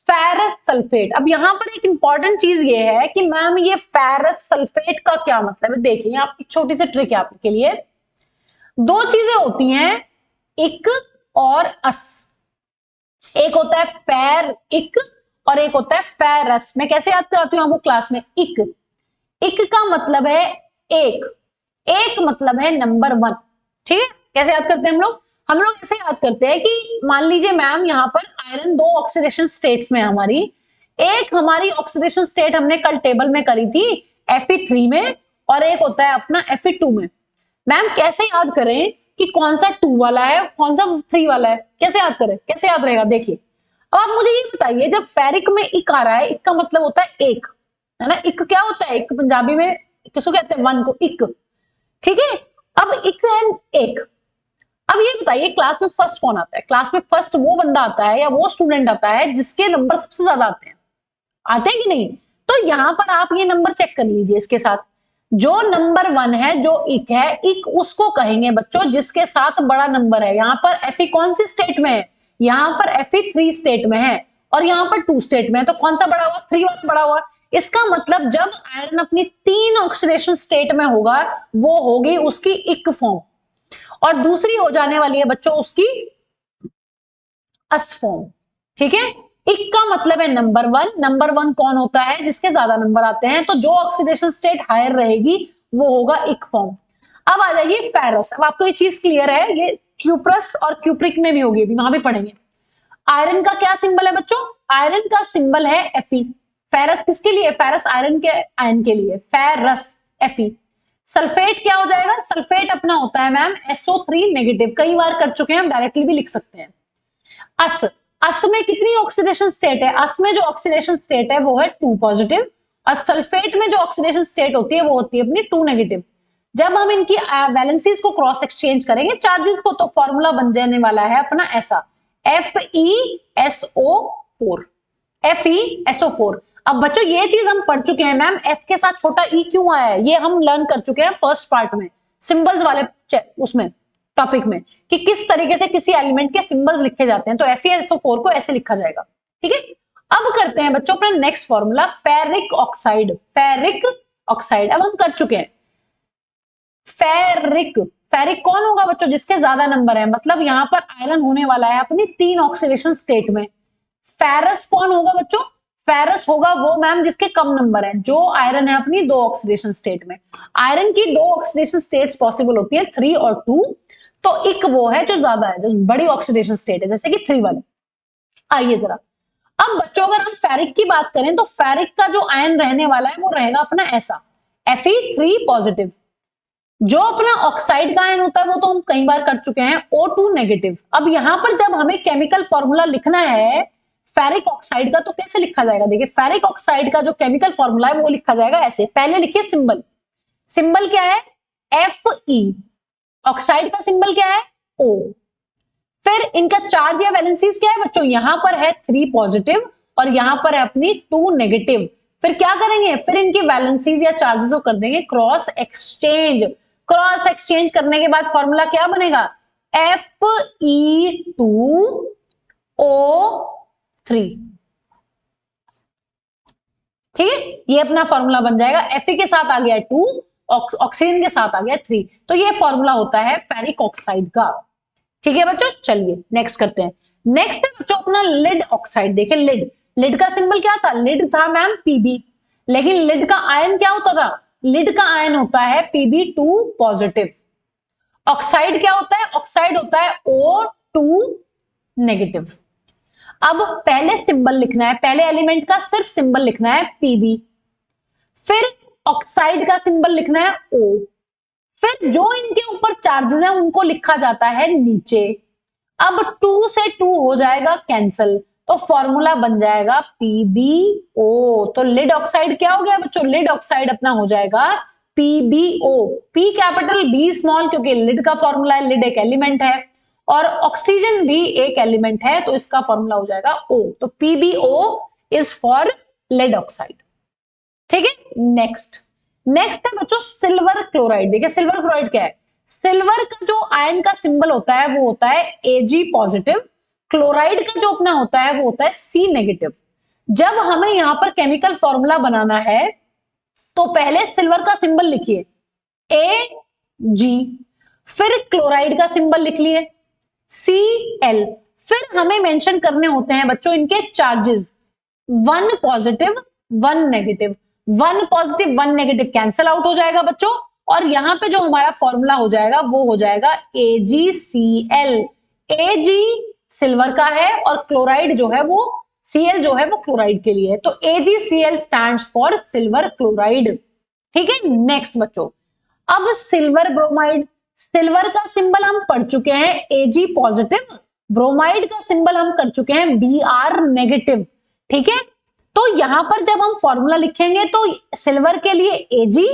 फेरस सल्फेट, अब यहां पर एक इंपॉर्टेंट चीज ये है कि मैम ये फेरस सल्फेट का क्या मतलब है। देखिए आप एक छोटी सी ट्रिक है आपके लिए, दो चीजें होती हैं इक और अस। एक होता है फेर इक और एक होता है फेरस। मैं कैसे याद कराती हूं आपको क्लास में? इक, इक का मतलब है एक, एक मतलब है नंबर 1, ठीक है। कैसे याद करते हैं हम लोग? हम लोग ऐसे याद करते हैं कि मान लीजिए मैम यहां पर आयरन 2 ऑक्सीडेशन स्टेट्स में हमारी, एक हमारी ऑक्सीडेशन स्टेट हमने कल टेबल में करी थी Fe3 में और एक होता है अपना Fe2 में। मैम कैसे याद करें कि कौन सा 2 वाला है कौन सा 3 वाला है? कैसे याद करें? कैसे याद रहेगा? देखिए अब आप मुझे ये बताइए, जब फेरिक में इक आ रहा है, इक का मतलब होता है एक, है ना। इक क्या होता है? इक पंजाबी में किसको कहते हैं? 1 को इक, ठीक है। अब इक एंड एक, अब ये बताइए क्लास में फर्स्ट कौन आता है? क्लास में फर्स्ट वो बंदा आता है या वो स्टूडेंट आता है जिसके नंबर सबसे ज्यादा आते हैं, आते हैं कि नहीं? तो यहां पर आप ये नंबर चेक कर लीजिए इसके साथ, जो नंबर 1 है जो इक है, इक उसको कहेंगे बच्चों जिसके साथ बड़ा नंबर है। यहां पर Fe कौन सी स्टेट में है? यहां पर Fe3 स्टेट में है और यहां पर 2 स्टेट में है, तो कौन सा बड़ा हुआ? 3 वाला बड़ा हुआ। इसका मतलब जब आयरन अपनी 3 ऑक्सीडेशन स्टेट में होगा वो होगी उसकी इक फॉर्म और दूसरी हो जाने वाली है बच्चों उसकी अस फॉर्म, ठीक है। इक का मतलब है नंबर 1, नंबर 1 कौन होता है? जिसके ज्यादा नंबर आते हैं, तो जो ऑक्सीडेशन स्टेट हायर रहेगी वो होगा इक फॉर्म। अब आ जाइए फेरस। अब आपको ये चीज क्लियर है, ये क्यूप्रस और क्यूप्रिक में भी होगी, वहां भी पढ़ेंगे। आयरन का क्या सिंबल है बच्चों? आयरन का सिंबल है Fe। फेरस किसके लिए? फेरस आयरन के आयन के लिए, फेरस Fe। सल्फेट क्या हो जाएगा? सल्फेट अपना होता है मैम SO3 नेगेटिव, कई बार कर चुके हैं हम, डायरेक्टली भी लिख सकते हैं। अस, अस में कितनी ऑक्सीडेशन स्टेट है? अस में जो ऑक्सीडेशन स्टेट है वो है 2 पॉजिटिव और सल्फेट में जो ऑक्सीडेशन स्टेट होती है वो होती है अपनी 2 नेगेटिव। जब हम इनकी वैलेंसीज को क्रॉस एक्सचेंज करेंगे चार्जेस को, तो फॉर्मूला बन जाने वाला है अपना ऐसा FeSO4, FeSO4। अब बच्चों ये चीज हम पढ़ चुके हैं मैम, F के साथ छोटा e क्यों आया है ये हम लर्न कर चुके हैं फर्स्ट पार्ट में, सिंबल्स वाले उसमें टॉपिक में, कि किस तरीके से किसी एलिमेंट के सिंबल्स लिखे जाते हैं। तो FeSO4 को ऐसे लिखा जाएगा, ठीक है। अब करते हैं बच्चों अपना next formula, ferric oxide. Ferric oxide अब हम कर चुके हैं। फेरिक, फेरिक कौन होगा बच्चों? जिसके ज्यादा नंबर है, मतलब यहां पर आयरन होने वाला है अपनी 3 ऑक्सीडेशन स्टेट में। फेरस कौन होगा बच्चों? फेरस होगा वो मैम जिसके कम नंबर है, जो आयरन है अपनी 2 ऑक्सीडेशन स्टेट में। आयरन की 2 ऑक्सीडेशन स्टेट्स पॉसिबल होती है 3 और 2, तो इक वो है जो ज्यादा है, जो बड़ी ऑक्सीडेशन स्टेट है, जैसे कि 3 वाले। आइए जरा अब बच्चों अगर हम फेरिक की बात करें तो फेरिक का जो आयन रहने वाला है वो रहेगा अपना ऐसा Fe3 पॉजिटिव। जो अपना ऑक्साइड का आयन होता है वो तो हम कई बार कर चुके हैं, O2 नेगेटिव। अब यहां पर जब हमें केमिकल फॉर्मूला लिखना है फेरिक ऑक्साइड का तो कैसे लिखा जाएगा? देखिए फेरिक ऑक्साइड का जो केमिकल फॉर्मूला है वो लिखा जाएगा ऐसे, पहले लिखिए सिंबल। सिंबल क्या है? Fe। ऑक्साइड का सिंबल क्या है? O। फिर इनका चार्ज या वैलेंसीज क्या है बच्चों? यहां पर है 3 पॉजिटिव और यहां पर है अपनी 2 नेगेटिव। फिर क्या करेंगे? फिर इनकी वैलेंसीज या चार्जेस को कर देंगे क्रॉस एक्सचेंज। क्रॉस एक्सचेंज करने के बाद फॉर्मूला क्या बनेगा? Fe2O3, ठीक है। ये अपना फॉर्मूला बन जाएगा। Fe के साथ आ गया 2, ऑक्सीजन के साथ आ गया 3, तो ये फॉर्मूला होता है फेरिक ऑक्साइड का, ठीक है बच्चों। चलिए नेक्स्ट करते हैं। नेक्स्ट है बच्चों अपना लिड ऑक्साइड। देखिए लिड, लिड का सिंबल क्या था? लिड था मैम Pb, लेकिन लिड का आयन क्या होता था? लिड का आयन होता है Pb2 पॉजिटिव। ऑक्साइड क्या होता है? ऑक्साइड होता है O2 नेगेटिव। अब पहले सिंबल लिखना है, पहले एलिमेंट का सिर्फ सिंबल लिखना है Pb, फिर ऑक्साइड का सिंबल लिखना है O, फिर जो इनके ऊपर चार्जेस हैं उनको लिखा जाता है नीचे। अब 2 से 2 हो जाएगा कैंसल, तो फॉर्मूला बन जाएगा PbO। तो लिड ऑक्साइड क्या हो गया बच्चों, लिड ऑक्साइड अपना हो जाएगा PbO, P capital B small, क्योंकि लिड का फॉर्मूला है, लिड एक एलिमेंट है और ऑक्सीजन भी एक एलिमेंट है, तो इसका फॉर्मूला हो जाएगा O। तो PbO is for lead oxide. ठीक है, नेक्स्ट है बच्चों सिल्वर क्लोराइड। देखिए सिल्वर क्लोराइड क्या है, सिल्वर का जो आयन का सिंबल होता है वो होता है Ag पॉजिटिव, क्लोराइड का जो अपना होता है वो होता है C नेगेटिव। जब हमें यहां पर केमिकल फॉर्मूला बनाना है तो पहले सिल्वर का सिंबल लिखिए Ag, फिर क्लोराइड का सिंबल लिख लिए Cl, फिर हमें मेंशन करने होते हैं बच्चों इनके charges, 1 positive 1 negative, 1 positive 1 negative cancel out हो जाएगा बच्चों, और यहां पे जो हमारा फॉर्मूला हो जाएगा वो हो जाएगा AgCl। Ag सिल्वर का है और क्लोराइड जो है वो Cl जो है वो क्लोराइड के लिए है, तो AgCl stands for silver chloride. ठीक है, नेक्स्ट बच्चों, अब सिल्वर ब्रोमाइड, सिल्वर का सिंबल हम पढ़ चुके हैं Ag पॉजिटिव, ब्रोमाइड का सिंबल हम कर चुके हैं Br नेगेटिव। ठीक है, तो यहां पर जब हम फॉर्मूला लिखेंगे तो सिल्वर के लिए Ag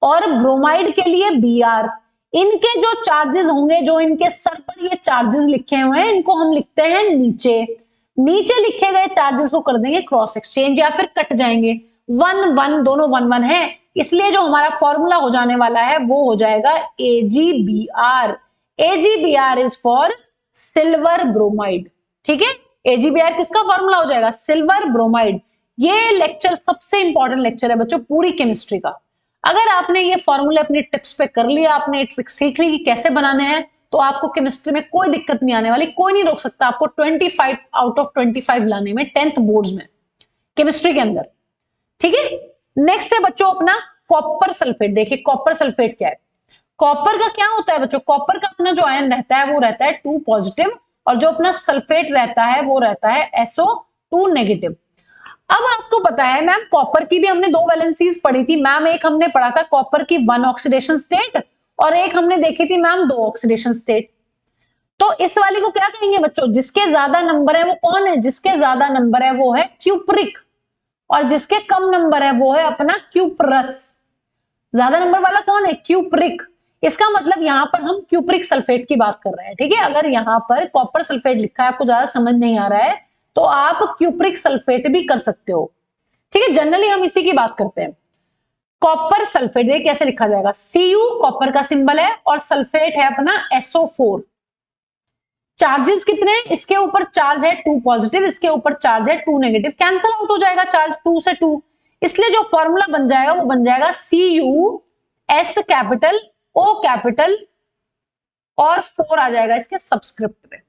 और ब्रोमाइड के लिए Br, इनके जो चार्जेस होंगे, जो इनके सर पर ये चार्जेस लिखे हुए हैं, इनको हम लिखते हैं नीचे। नीचे लिखे गए चार्जेस को कर देंगे क्रॉस एक्सचेंज या फिर कट जाएंगे, 1 1 दोनों 1 1 है, इसलिए जो हमारा फॉर्मूला हो जाने वाला है वो हो जाएगा AgBr। AgBr is for silver bromide. ठीक है, AgBr किसका फॉर्मूला हो जाएगा, सिल्वर ब्रोमाइड। ये लेक्चर सबसे इंपॉर्टेंट लेक्चर है बच्चों पूरी केमिस्ट्री का। अगर आपने ये फॉर्मूले अपनी टिप्स पे कर लिया, आपने ट्रिक सीख ली कि कैसे बनाने हैं, तो आपको केमिस्ट्री में कोई दिक्कत नहीं आने वाली, कोई नहीं रोक सकता आपको 25 आउट ऑफ 25 लाने में 10th बोर्ड्स में केमिस्ट्री के अंदर। ठीक है, नेक्स्ट है बच्चों अपना कॉपर सल्फेट। देखिए कॉपर सल्फेट क्या है, कॉपर का क्या होता है बच्चों, कॉपर का अपना जो आयन रहता है वो रहता है 2 पॉजिटिव और जो अपना सल्फेट रहता है वो रहता है SO2 नेगेटिव। अब आपको पता है मैम कॉपर की भी हमने 2 वैलेंसीज पढ़ी थी मैम, एक हमने पढ़ा था कॉपर की 1 ऑक्सीडेशन स्टेट और एक हमने देखी थी मैम 2 ऑक्सीडेशन स्टेट। तो इस वाली को क्या कहेंगे बच्चों, जिसके ज्यादा नंबर है वो कौन है, जिसके ज्यादा नंबर है वो है क्यूप्रिक और जिसके कम नंबर है वो है अपना क्यूप्रस। ज्यादा नंबर वाला कौन है, क्यूप्रिक। इसका मतलब यहां पर हम क्यूप्रिक सल्फेट की बात कर रहे हैं। ठीक है, अगर यहां पर कॉपर सल्फेट लिखा है आपको ज्यादा समझ नहीं आ रहा है तो आप क्यूप्रिक सल्फेट भी कर सकते हो। ठीक है, जनरली हम इसी की बात करते हैं। कॉपर सल्फेट देखिए कैसे लिखा जाएगा, Cu कॉपर का सिंबल है और सल्फेट है अपना SO4। चार्जेस कितने हैं, इसके ऊपर चार्ज है 2 पॉजिटिव, इसके ऊपर चार्ज है 2 नेगेटिव, कैंसल आउट हो जाएगा चार्ज 2 से 2, इसलिए जो फॉर्मूला बन जाएगा वो बन जाएगा Cu S capital O capital और 4 आ जाएगा इसके सब्सक्रिप्ट में।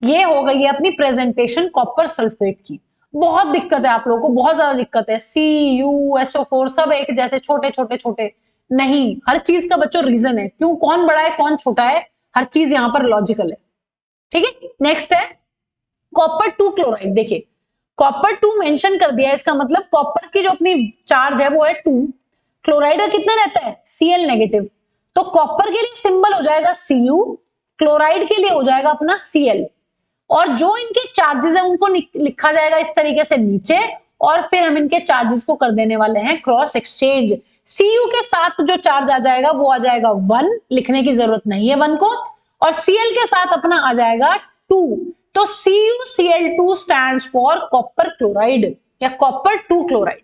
ये हो गई है अपनी प्रेजेंटेशन कॉपर सल्फेट की। बहुत दिक्कत है आप लोगों को, बहुत ज्यादा दिक्कत है, CuSO4 सब एक जैसे छोटे छोटे छोटे नहीं, हर चीज का बच्चों रीजन है, क्यों कौन बड़ा है कौन छोटा है, हर चीज यहां पर लॉजिकल है। ठीक है, नेक्स्ट है कॉपर 2 क्लोराइड। देखिए कॉपर 2 मेंशन कर दिया है, इसका मतलब कॉपर की जो अपनी चार्ज है वो है 2, क्लोराइड का कितना रहता है Cl नेगेटिव, तो कॉपर के लिए सिंबल हो जाएगा Cu, क्लोराइड के लिए हो जाएगा अपना Cl, और जो इनके चार्जेस है उनको लिखा जाएगा इस तरीके से नीचे, और फिर हम इनके चार्जेस को कर देने वाले हैं क्रॉस एक्सचेंज। Cu के साथ जो चार्ज आ जाएगा वो आ जाएगा 1, लिखने की जरूरत नहीं है 1 को, और Cl के साथ अपना आ जाएगा 2, तो CuCl2 stands for copper chloride या कॉपर 2 क्लोराइड।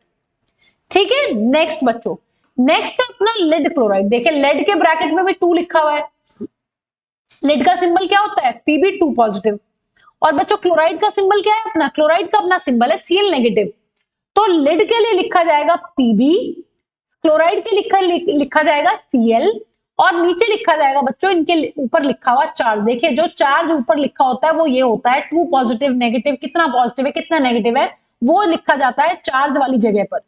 ठीक है, नेक्स्ट बच्चों, नेक्स्ट है अपना लेड क्लोराइड। देखिए लेड के ब्रैकेट में भी 2 लिखा हुआ है, लेड का सिंबल क्या होता है Pb2 पॉजिटिव, और बच्चों क्लोराइड का सिंबल क्या है अपना, क्लोराइड का अपना सिंबल है Cl नेगेटिव, तो लेड के लिए लिखा जाएगा Pb, क्लोराइड के लिखा जाएगा Cl, और नीचे लिखा जाएगा बच्चों इनके ऊपर लिखा हुआ चार्ज। देखिए जो चार्ज ऊपर लिखा होता है वो ये होता है 2 पॉजिटिव नेगेटिव, कितना पॉजिटिव है कितना नेगेटिव है वो लिखा जाता है चार्ज वाली जगह पर,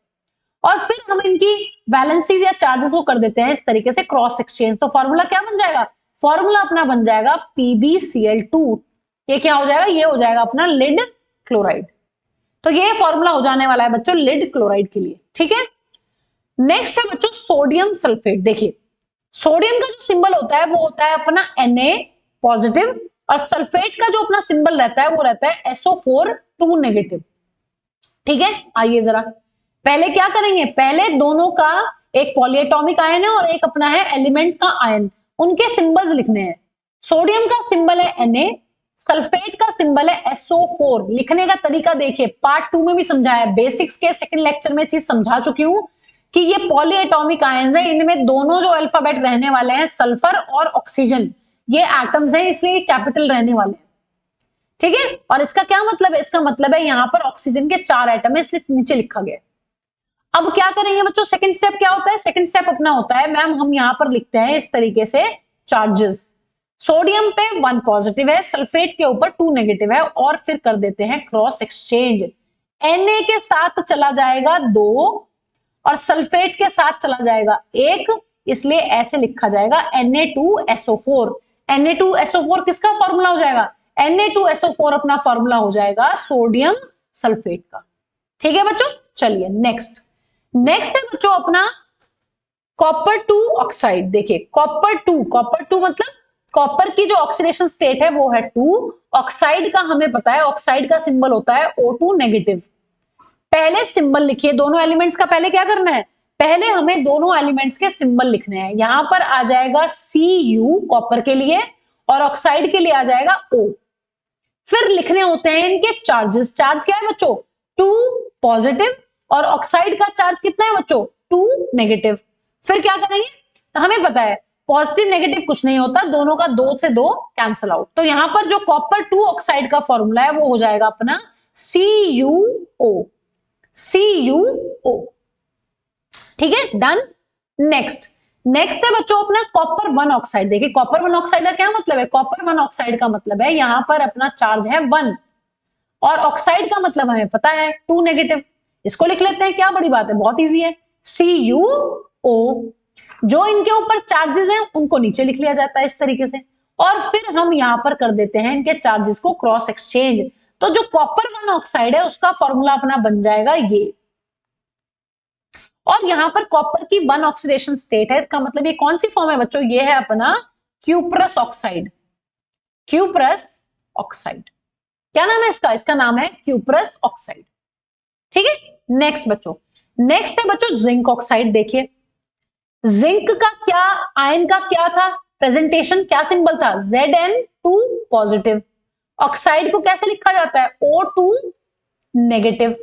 और फिर हम इनकी वैलेंसीज या चार्जेस को कर देते हैं इस तरीके से क्रॉस एक्सचेंज। तो फॉर्मूला क्या बन जाएगा, फॉर्मूला अपना बन जाएगा PbCl2। ये क्या हो जाएगा, ये हो जाएगा अपना लिड क्लोराइड। तो ये फॉर्मूला हो जाने वाला है बच्चों लिड क्लोराइड के लिए, ठीक है। नेक्स्ट है बच्चों सोडियम सल्फेट। देखिए सोडियम का जो सिंबल होता है वो होता है अपना Na पॉजिटिव, और सल्फेट का जो अपना सिंबल रहता है वो रहता है SO4 2 नेगेटिव, ठीक है। आइए जरा पहले क्या करेंगे, पहले दोनों का एक पॉलीएटॉमिक आयन है और एक अपना है एलिमेंट का आयन, उनके सिंबल्स लिखने हैं। सोडियम का सिंबल है Na, सल्फेट का सिंबल है SO4। लिखने का तरीका देखिए, पार्ट 2 में भी समझाया है, बेसिक्स के सेकंड लेक्चर में चीज समझा चुकी हूं कि ये पॉलीएटॉमिक आयन्स है, इनमें दोनों जो अल्फाबेट रहने वाले हैं सल्फर और ऑक्सीजन, ये एटम्स हैं इसलिए कैपिटल रहने वाले हैं, ठीक है। और इसका क्या मतलब है, इसका मतलब है यहां पर ऑक्सीजन के 4 एटम है इसलिए नीचे लिखा गया। अब क्या करेंगे बच्चों, सेकंड स्टेप क्या होता है, सेकंड स्टेप अपना होता है मैम हम यहां पर लिखते हैं इस तरीके से चार्जेस। सोडियम पे 1 पॉजिटिव है, सल्फेट के ऊपर 2 नेगेटिव है, और फिर कर देते हैं क्रॉस एक्सचेंज। Na के साथ चला जाएगा 2 और सल्फेट के साथ चला जाएगा 1, इसलिए ऐसे लिखा जाएगा Na2SO4। Na2SO4 किसका फॉर्मूला हो जाएगा, Na2SO4 अपना फॉर्मूला हो जाएगा सोडियम सल्फेट का, ठीक है बच्चों। चलिए नेक्स्ट है बच्चों अपना कॉपर 2 ऑक्साइड। देखिए कॉपर 2 मतलब कॉपर की जो ऑक्सीडेशन स्टेट है वो है 2, ऑक्साइड का हमें पता है, ऑक्साइड का सिंबल होता है O2 नेगेटिव। पहले सिंबल लिखिए दोनों एलिमेंट्स का, पहले क्या करना है, पहले हमें दोनों एलिमेंट्स के सिंबल लिखने हैं। यहां पर आ जाएगा Cu कॉपर के लिए और ऑक्साइड के लिए आ जाएगा O। फिर लिखने होते हैं इनके चार्जेस। चार्ज क्या है बच्चों, 2 पॉजिटिव, और ऑक्साइड का चार्ज कितना है बच्चों, 2 नेगेटिव। फिर क्या करेंगे, तो हमें पता है पॉजिटिव नेगेटिव कुछ नहीं होता, दोनों का 2 से 2 कैंसिल आउट। तो यहां पर जो कॉपर 2 ऑक्साइड का फॉर्मूला है वो हो जाएगा अपना CuO, ठीक है, डन। नेक्स्ट है बच्चों अपना कॉपर 1 ऑक्साइड। देखिए कॉपर 1 ऑक्साइड का क्या मतलब है, कॉपर 1 ऑक्साइड का मतलब है यहां पर अपना चार्ज है 1 और ऑक्साइड का मतलब हमें पता है 2 नेगेटिव। इसको लिख लेते हैं, क्या बड़ी बात है, बहुत इजी है, CuO। जो इनके ऊपर चार्जेस हैं उनको नीचे लिख लिया जाता है इस तरीके से, और फिर हम यहां पर कर देते हैं इनके चार्जेस को क्रॉस एक्सचेंज। तो जो कॉपर 1 ऑक्साइड है उसका फॉर्मूला अपना बन जाएगा ये, और यहां पर कॉपर की 1 ऑक्सीडेशन स्टेट है, इसका मतलब ये कौन सी फॉर्म है बच्चों, ये है अपना क्यूप्रस ऑक्साइड। क्या नाम है इसका, इसका नाम है क्यूप्रस ऑक्साइड, ठीक है। नेक्स्ट है बच्चों जिंक ऑक्साइड। देखिए जिंक का क्या, आयन का क्या था प्रेजेंटेशन, क्या सिंबल था, Zn2 पॉजिटिव। ऑक्साइड को कैसे लिखा जाता है, O2 नेगेटिव।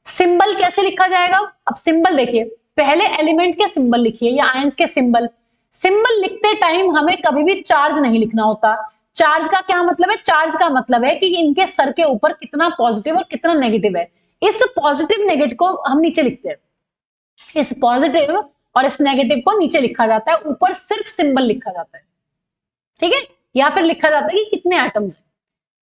सिंबल कैसे लिखा जाएगा, अब सिंबल देखिए, पहले एलिमेंट के सिंबल लिखिए या आयंस के सिंबल लिखते टाइम हमें कभी भी चार्ज नहीं लिखना होता। चार्ज का क्या मतलब है, चार्ज का मतलब है कि इनके सर के ऊपर कितना पॉजिटिव और कितना नेगेटिव है। इस पॉजिटिव नेगेटिव को हम नीचे लिखते हैं, इस पॉजिटिव और इस नेगेटिव को नीचे लिखा जाता है, ऊपर सिर्फ सिंबल लिखा जाता है, ठीक है। या फिर लिखा जाता है कि कितने एटम्स हैं।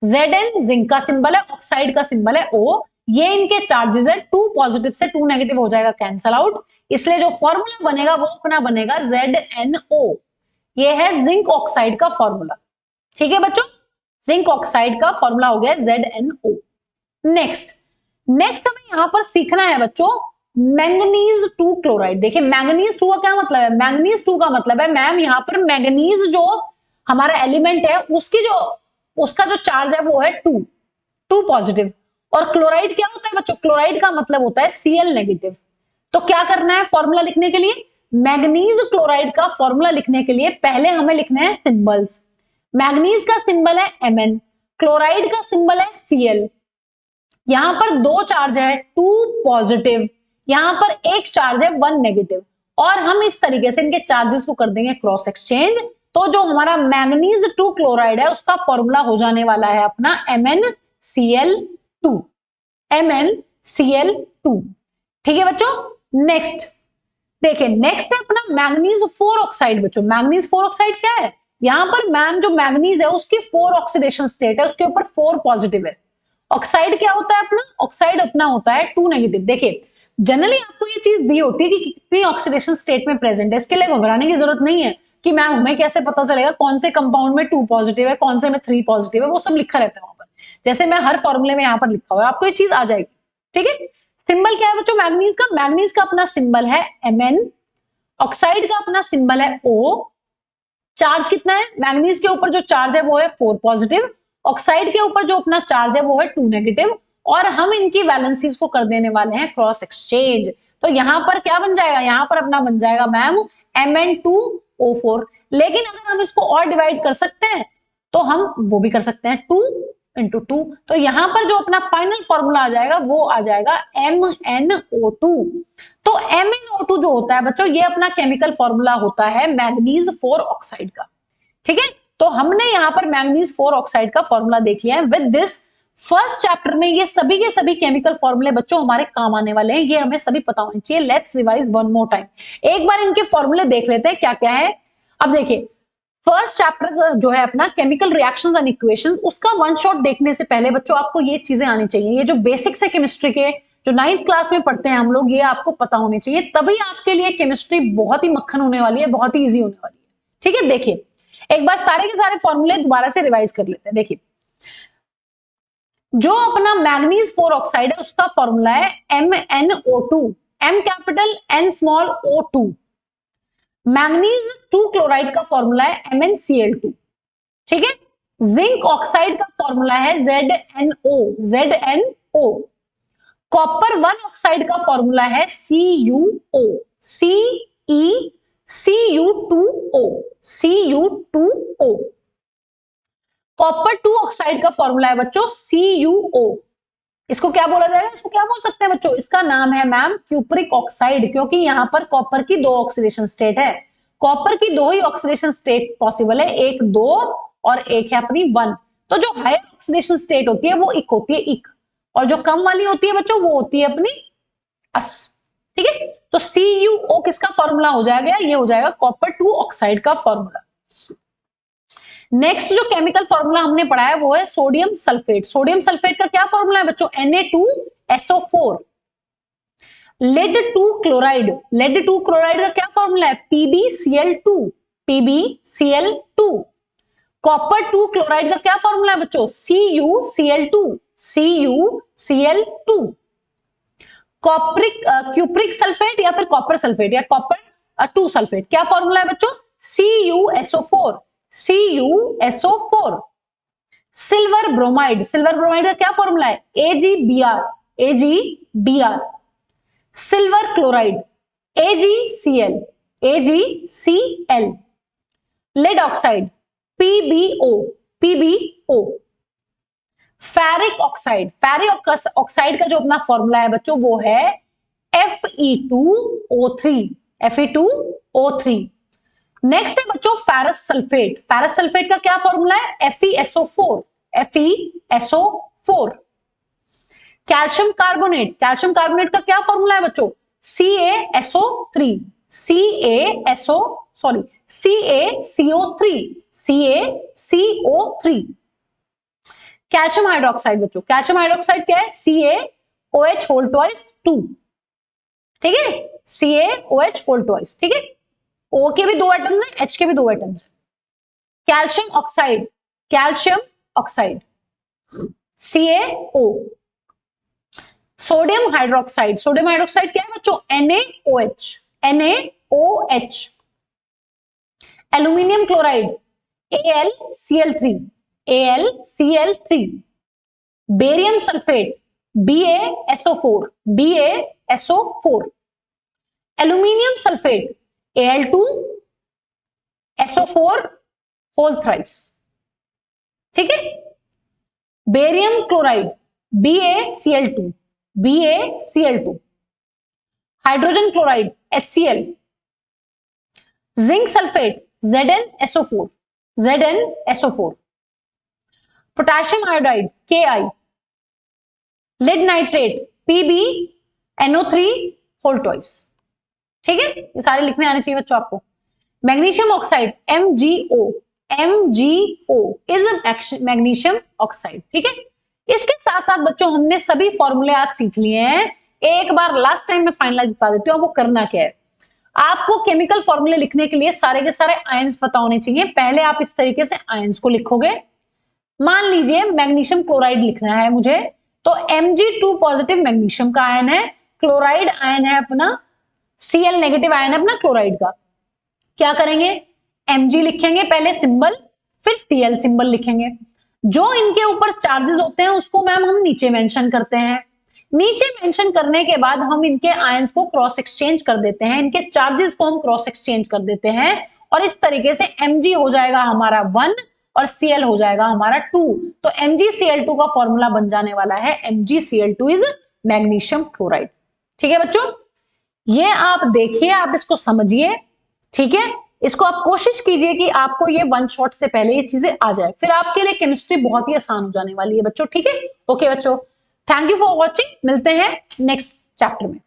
Zn जिंक का सिंबल है, ऑक्साइड का सिंबल है O, ये इनके चार्जेस है, 2 पॉजिटिव से 2 नेगेटिव हो जाएगा कैंसल आउट, इसलिए जो फॉर्मूला बनेगा वो अपना बनेगा ZnO। ये है जिंक ऑक्साइड का फॉर्मूला, ठीक है बच्चों, जिंक ऑक्साइड का फॉर्मूला हो गया ZnO। नेक्स्ट हमें यहां पर सीखना है बच्चों मैंगनीज 2 क्लोराइड। देखिए मैंगनीज 2 का क्या मतलब है, मैंगनीज 2 का मतलब है मैम यहां पर मैंगनीज जो हमारा एलिमेंट है उसका जो चार्ज है वो है 2 पॉजिटिव, और क्लोराइड क्या होता है बच्चों, क्लोराइड का मतलब होता है Cl नेगेटिव। तो क्या करना है फॉर्मूला लिखने के लिए, मैंगनीज क्लोराइड का फॉर्मूला लिखने के लिए पहले हमें लिखने हैं सिंबल्स। मैंगनीज का सिंबल है Mn, क्लोराइड का सिंबल है Cl। यहां पर 2 चार्ज है 2 पॉजिटिव, यहां पर एक चार्ज है 1 नेगेटिव, और हम इस तरीके से इनके चार्जेस को कर देंगे क्रॉस एक्सचेंज। तो जो हमारा मैंगनीज 2 क्लोराइड है उसका फॉर्मूला हो जाने वाला है अपना MnCl2, ठीक है बच्चों। नेक्स्ट है अपना मैंगनीज 4 ऑक्साइड। बच्चों मैंगनीज 4 ऑक्साइड क्या है, यहां पर मैम जो मैंगनीज है उसकी 4 ऑक्सीडेशन स्टेट है, उसके ऊपर 4 पॉजिटिव है। ऑक्साइड क्या होता है अपना, ऑक्साइड अपना होता है 2 नेगेटिव। देखिए जनरली आपको ये चीज दी होती है कि कितनी ऑक्सीडेशन स्टेट में प्रेजेंट है, इसके लिए घबराने की जरूरत नहीं है। कि मैम हमें कैसे पता चलेगा कौन से कंपाउंड में 2 पॉजिटिव है, कौन से में 3 पॉजिटिव है, वो सब लिखा रहता है वहां पर। जैसे मैं हर फॉर्मूले में यहाँ पर लिखा हुआ है, आपको ये चीज आ जाएगी। ठीक है, सिंबल क्या है बच्चों मैग्नीज का? मैग्नीज का अपना सिंबल है Mn, ऑक्साइड का अपना सिंबल है O। चार्ज कितना है? मैग्नीज के ऊपर जो चार्ज है वो है 4 पॉजिटिव, ऑक्साइड के ऊपर जो अपना चार्ज है वो है 2 नेगेटिव, और हम इनकी वैलेंसीज को कर देने वाले हैं क्रॉस एक्सचेंज। तो यहां पर क्या बन जाएगा? यहां पर अपना बन जाएगा मैम Mn2O4। लेकिन अगर हम इसको और डिवाइड कर सकते हैं तो हम वो भी कर सकते हैं, 2 into 2। तो यहां पर जो अपना फाइनल फॉर्मूला आ जाएगा वो आ जाएगा MnO2। तो MnO2 जो होता है बच्चों, ये अपना केमिकल फॉर्मूला होता है मैग्नीज 4 ऑक्साइड का। ठीक है, तो हमने यहां पर मैग्नीज 4 ऑक्साइड का फॉर्मूला देख लिया है। विद दिस फर्स्ट चैप्टर में ये सभी के सभी केमिकल फॉर्मूले बच्चों हमारे काम आने वाले हैं, ये हमें सभी पता होने चाहिए। Let's revise one more time, एक बार इनके फॉर्मूले देख लेते हैं क्या क्या है। अब देखिए, फर्स्ट चैप्टर जो है अपना केमिकल रिएक्शंस एंड इक्वेशंस, उसका वन शॉट देखने से पहले बच्चों आपको ये चीजें आनी चाहिए। ये जो बेसिक्स है केमिस्ट्री के, जो 9th क्लास में पढ़ते हैं हम लोग, ये आपको पता होने चाहिए, तभी आपके लिए केमिस्ट्री बहुत ही मक्खन होने वाली है, बहुत ही ईजी होने वाली है। ठीक है, देखिए एक बार सारे के सारे फॉर्मूले दोबारा से रिवाइज कर लेते हैं। देखिए, जो अपना मैग्नीज 4 ऑक्साइड है उसका फॉर्मूला है MnO2, M capital N small O2। Manganese 2 chloride का फॉर्मूला है MnCl2। ठीक है, जिंक ऑक्साइड का फॉर्मूला है ZnO। कॉपर 1 ऑक्साइड का फॉर्मूला है Cu2O। कॉपर 2 ऑक्साइड का फॉर्मूला है बच्चों CuO। इसको क्या बोला जाएगा? इसको क्या बोल सकते हैं बच्चों? इसका नाम है मैम क्यूप्रिक ऑक्साइड, क्योंकि यहां पर कॉपर की 2 ऑक्सीडेशन स्टेट है। कॉपर की 2 ही ऑक्सीडेशन स्टेट पॉसिबल है, एक 2 और एक है अपनी 1। तो जो हायर ऑक्सीडेशन स्टेट होती है वो इक होती है, इक, और जो कम वाली होती है बच्चों वो होती है अपनी अस। ठीक है, तो CuO किसका फॉर्मूला हो जाएगा? ये हो जाएगा कॉपर 2 ऑक्साइड का फॉर्मूला। नेक्स्ट जो केमिकल फॉर्मूला हमने पढ़ा है वो है सोडियम सल्फेट। सोडियम सल्फेट का क्या फॉर्मूला है बच्चों? Na2SO4। Lead 2 chloride, lead 2 chloride का क्या फॉर्मूला है? PbCl2। कॉपर 2 क्लोराइड का क्या फॉर्मूला है बच्चों? CuCl2। क्यूप्रिक सल्फेट या फिर कॉपर सल्फेट या कॉपर 2 सल्फेट, क्या फॉर्मूला है बच्चों? CuSO4। Silver bromide, silver bromide का क्या फॉर्मूला है? AgBr। Silver chloride AgCl। Lead oxide PbO। Ferric oxide, ferric oxide का जो अपना फॉर्मूला है बच्चों वो है Fe2O3। नेक्स्ट है बच्चों फेरस सल्फेट। फेरस सल्फेट का क्या फॉर्मूला है? FeSO4। Calcium carbonate, calcium carbonate का क्या फॉर्मूला है बच्चों? CaCO3। कैल्शियम हाइड्रोक्साइड बच्चों, कैल्शियम हाइड्रोक्साइड क्या है? CaOH2। ठीक है, CaOH2। ठीक है, O के भी 2 एटम्स हैं, H के भी 2 एटम्स हैं। Calcium oxide CaO। Sodium hydroxide, sodium hydroxide क्या है बच्चों? NaOH। Aluminium chloride AlCl3। Barium sulphate BaSO4। Aluminium sulphate Al2SO4 whole thrice. ठीक है, barium chloride BaCl2। Hydrogen chloride HCl। Zinc sulphate ZnSO4। Potassium iodide Ki। Lead nitrate PbNO3 whole twice. ठीक है, ये सारे लिखने आने चाहिए बच्चों आपको। Magnesium oxide MgO is magnesium oxide. ठीक है, इसके साथ साथ बच्चों हमने सभी फॉर्मूले आज सीख लिए हैं। एक बार लास्ट टाइम में फाइनलाइज बता देती हूँ आपको करना क्या है। आपको केमिकल फॉर्मूले लिखने के लिए सारे के सारे आयंस पता होने चाहिए। पहले आप इस तरीके से आयंस को लिखोगे। मान लीजिए मैग्नीशियम क्लोराइड लिखना है मुझे, तो Mg2 पॉजिटिव मैग्नीशियम का आयन है, क्लोराइड आयन है अपना, Cl नेगेटिव आयन है अपना क्लोराइड का। क्या करेंगे, Mg लिखेंगे पहले सिंबल, फिर Cl सिंबल लिखेंगे। जो इनके ऊपर चार्जेस होते हैं उसको मैम हम नीचे मेंशन करते हैं। नीचे मेंशन करने के बाद हम इनके आयंस को क्रॉस एक्सचेंज कर देते हैं, इनके चार्जेस को हम क्रॉस एक्सचेंज कर देते हैं और इस तरीके से Mg हो जाएगा हमारा 1 और Cl हो जाएगा हमारा 2। तो MgCl2 का फॉर्मूला बन जाने वाला है MgCl2 इज मैग्नीशियम क्लोराइड। ठीक है बच्चों, ये आप देखिए, आप इसको समझिए। ठीक है, इसको आप कोशिश कीजिए कि आपको ये वन शॉट से पहले ये चीजें आ जाए, फिर आपके लिए केमिस्ट्री बहुत ही आसान हो जाने वाली है बच्चों। ठीक है, ओके बच्चों, थैंक यू फॉर वॉचिंग, मिलते हैं नेक्स्ट चैप्टर में।